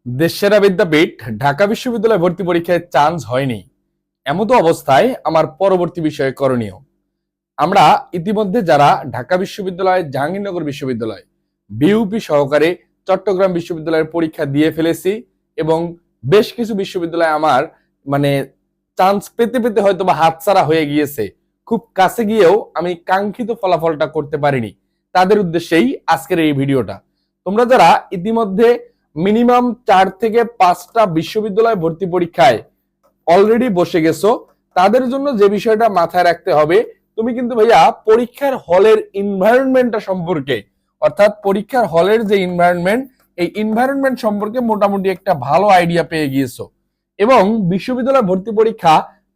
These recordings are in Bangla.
দেশসেরা বিদ্যাপীঠ ঢাকা বিশ্ববিদ্যালয় ভর্তি পরীক্ষায় চান্স হয়নি, এমতো অবস্থায় আমার পরবর্তী বিষয়ে করণীয়। আমরা ইতিমধ্যে যারা ঢাকা বিশ্ববিদ্যালয়, জাহাঙ্গীরনগর বিশ্ববিদ্যালয়, বিইউপি সহকারে চট্টগ্রাম বিশ্ববিদ্যালয়ের পরীক্ষা দিয়ে ফেলেছি এবং বেশ কিছু বিশ্ববিদ্যালয় আমার মানে চান্স পেতে পেতে হয়তো বা হাতছাড়া হয়ে গিয়েছে, খুব কাছে গিয়েও আমি কাঙ্ক্ষিত ফলাফলটা করতে পারিনি। তাদের উদ্দেশ্যেই আজকের এই ভিডিওটা। তোমরা যারা ইতিমধ্যে মিনিমাম 4 থেকে 5টা বিশ্ববিদ্যালয় ভর্তি পরীক্ষায় অলরেডি বসে গেছো, তাদের জন্য যে বিষয়টা মাথায় রাখতে হবে, তুমি কিন্তু ভাইয়া পরীক্ষার হলের এনভায়রনমেন্টটা সম্পর্কে, অর্থাৎ পরীক্ষার হলের যে এনভায়রনমেন্ট, এই এনভায়রনমেন্ট সম্পর্কে মোটামুটি একটা ভালো আইডিয়া পেয়ে গিয়েছো এবং বিশ্ববিদ্যালয় ভর্তি পরীক্ষা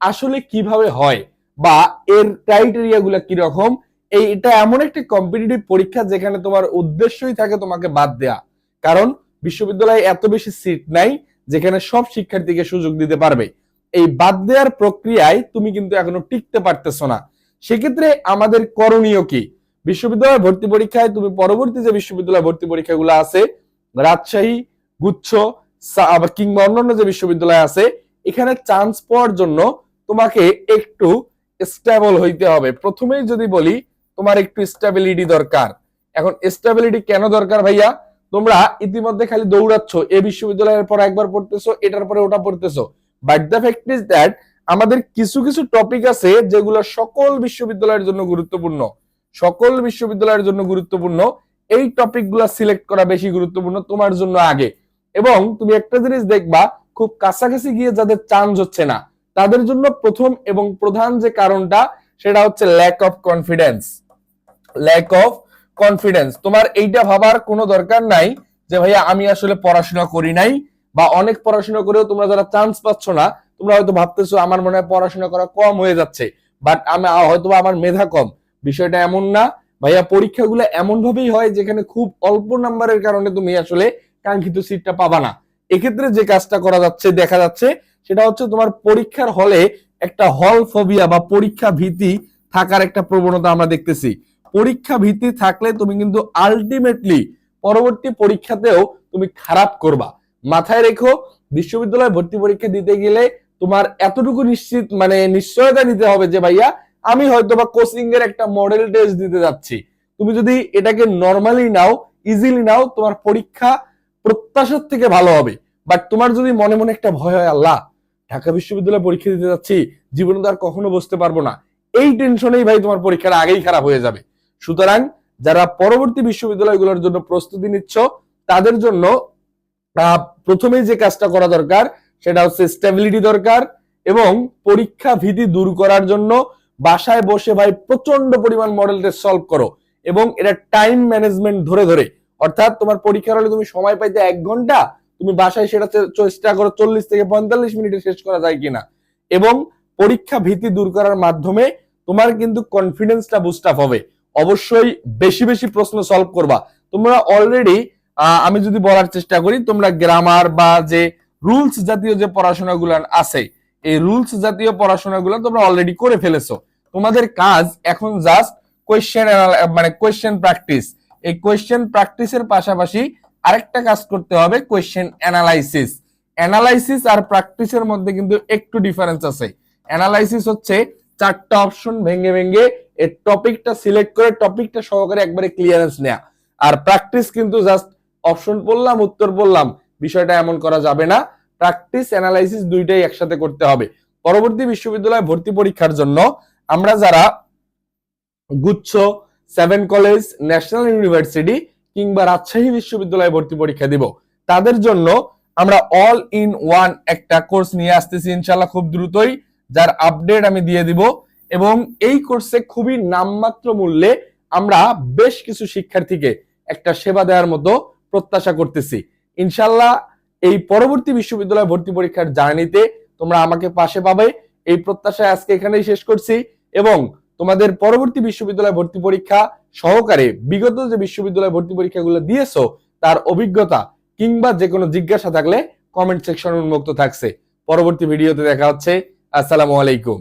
আসলে কিভাবে হয় বা এর ক্রাইটেরিয়া গুলা কিরকম। এটা এমন একটি কম্পিটিটিভ পরীক্ষা যেখানে তোমার উদ্দেশ্যই থাকে তোমাকে বাদ দেয়া, কারণ বিশ্ববিদ্যালয়ে এত বেশি সিট নাই যেখানে সব শিক্ষার্থীকে সুযোগ দিতে পারবে। এই বাদ দেওয়ার প্রক্রিয়ায় তুমি কিন্তু এখনো টিকতে পারতেছো না। সেক্ষেত্রে আমাদের করণীয় কি? বিশ্ববিদ্যালয় ভর্তি পরীক্ষায় তুমি পরবর্তী যে বিশ্ববিদ্যালয় ভর্তি পরীক্ষাগুলো আছে, রাজশাহী, গুচ্ছ কিংবা অন্যান্য যে বিশ্ববিদ্যালয় আছে, এখানে চান্স পাওয়ার জন্য তোমাকে একটু স্টেবল হইতে হবে। প্রথমেই যদি বলি, তোমার একটু স্টেবিলিটি দরকার। এখন স্টেবিলিটি কেন দরকার ভাইয়া? তোমরা ইতিমধ্যে খালি দৌড়াচ্ছ, এ বিশ্ববিদ্যালয়ের পর একবার পড়তেছো, এটার পরে ওটা পড়তেছো, but the fact is that আমাদের কিছু কিছু টপিক আছে যেগুলো সকল বিশ্ববিদ্যালয়ের জন্য গুরুত্বপূর্ণ। সকল বিশ্ববিদ্যালয়ের জন্য গুরুত্বপূর্ণ এই টপিকগুলো সিলেক্ট করা বেশি গুরুত্বপূর্ণ তোমার জন্য আগে। এবং তুমি একটা জিনিস দেখবা, খুব কাছাকাছি গিয়ে যাদের চান্স হচ্ছে না, তাদের জন্য প্রথম এবং প্রধান যে কারণটা, সেটা হচ্ছে lack of confidence. Lack of confidence. তোমার এইটা ভাবার কোনো দরকার নাই যে ভাইয়া আমি আসলে পড়াশোনা করি নাই, বা অনেক পড়াশোনা করেও তোমরা যারা চান্স পাচ্ছ না, তোমরা হয়তো ভাবতেছো আমার মনে হয় পড়াশোনা করা কম হয়ে যাচ্ছে, বাট আমি হয়তো আমার মেধা কম। বিষয়টা এমন না ভাইয়া। পরীক্ষাগুলো এমন ভাবেই হয় যেখানে খুব অল্প নাম্বারের কারণে তুমি আসলে কাঙ্ক্ষিত সিটটা পাবা না। এক্ষেত্রে যে কাজটা করা যাচ্ছে, দেখা যাচ্ছে, সেটা হচ্ছে তোমার পরীক্ষার হলে একটা হল ফোবিয়া বা পরীক্ষা ভীতি থাকার একটা প্রবণতা আমরা দেখতেছি। পরীক্ষা ভীতি থাকলে তুমি কিন্তু আলটিমেটলি পরবর্তী পরীক্ষাতেও তুমি খারাপ করবা। মাথায় রেখো, বিশ্ববিদ্যালয় ভর্তি পরীক্ষা দিতে গেলে তোমার এতটুকু নিশ্চয়তা নিতে হবে যে ভাইয়া আমি হয়তো বা কোচিং এর একটা মডেল টেস্ট দিতে যাচ্ছি। তুমি যদি এটাকে নর্মালি নাও, ইজিলি নাও, তোমার পরীক্ষা প্রত্যাশার থেকে ভালো হবে। বাট তোমার যদি মনে মনে একটা ভয় হয়, আল্লাহ ঢাকা বিশ্ববিদ্যালয়ে পরীক্ষা দিতে যাচ্ছি, জীবনে তো আর কখনো বসতে পারবো না, এই টেনশনেই ভাই তোমার পরীক্ষাটা আগেই খারাপ হয়ে যাবে। সুতরাং যারা পরবর্তী বিশ্ববিদ্যালয়গুলোর জন্য প্রস্তুতি নিচ্ছ, তাদের জন্য প্রথমেই যে কাজটা করা দরকার সেটা হচ্ছে স্টেবিলিটি দরকার। এবং পরীক্ষা ভীতি দূর করার জন্য বাসায় বসে ভাই প্রচন্ড পরিমাণ মডেল টেস্ট সলভ করো এবং এটা টাইম ম্যানেজমেন্ট ধরে ধরে। অর্থাৎ তোমার পরীক্ষার হলে তুমি সময় পাইতে 1 ঘন্টা, তুমি বাসায় সেটা চেষ্টা করো 40 থেকে 45 মিনিটে শেষ করা যায় কিনা। এবং পরীক্ষা ভীতি দূর করার মাধ্যমে তোমার কিন্তু কনফিডেন্সটা বুস্ট আপ হবে। অবশ্যই বেশি বেশি প্রশ্ন সলভ করবা। তোমরা অলরেডি, আমি যদি বলার চেষ্টা করি, তোমরা গ্রামার বা যে রুলস জাতীয় যে পড়াশোনাগুলো আছে, এই রুলস জাতীয় পড়াশোনাগুলো তোমরা অলরেডি করে ফেলেছো। তোমাদের কাজ এখন জাস্ট কোয়েশ্চেন প্র্যাকটিস। এই কোয়েশ্চেন প্র্যাকটিসের পাশাপাশি আরেকটা কাজ করতে হবে, কোয়েশ্চেন অ্যানালাইসিস। অ্যানালাইসিস আর প্র্যাকটিসের মধ্যে কিন্তু একটু ডিফারেন্স আছে। অ্যানালাইসিস হচ্ছে 4টা অপশন ভেঙে ভেঙে এই টপিকটা সিলেক্ট করে টপিকটা সহকারে একবারে ক্লিয়ারেন্স নেয়া। আর প্র্যাকটিস কিন্তু জাস্ট অপশন পড়লাম, উত্তর বললাম, বিষয়টা এমন করা যাবে না। প্র্যাকটিস অ্যানালাইসিস দুইটাই একসাথে করতে হবে। পরবর্তী বিশ্ববিদ্যালয় ভর্তি পরীক্ষার জন্য আমরা যারা গুচ্ছ, 7 কলেজ, ন্যাশনাল ইউনিভার্সিটি কিংবা রাজশাহী বিশ্ববিদ্যালয়ে ভর্তি পরীক্ষা দিব, তাদের জন্য আমরা অল ইন ওয়ান একটা কোর্স নিয়ে আসতেছি ইনশাআল্লাহ খুব দ্রুতই, যার আপডেট আমি দিয়ে দিব। এবং এই কোর্সে খুবই নামমাত্র মূল্যে আমরা বেশ কিছু শিক্ষার্থীকে একটা সেবা দেওয়ার মতো প্রত্যাশা করতেছি ইনশাআল্লাহ। এই পরবর্তী বিশ্ববিদ্যালয় ভর্তি পরীক্ষার জার্নিতে তোমরা আমাকে পাশে পাবে, এই প্রত্যাশায় আজকে এখানেই শেষ করছি। এবং তোমাদের পরবর্তী বিশ্ববিদ্যালয় ভর্তি পরীক্ষা সহকারে বিগত যে বিশ্ববিদ্যালয় ভর্তি পরীক্ষাগুলো দিয়েছো, তার অভিজ্ঞতা কিংবা যে কোনো জিজ্ঞাসা থাকলে কমেন্ট সেকশন উন্মুক্ত থাকছে। পরবর্তী ভিডিওতে দেখা হচ্ছে। আসসালামু আলাইকুম।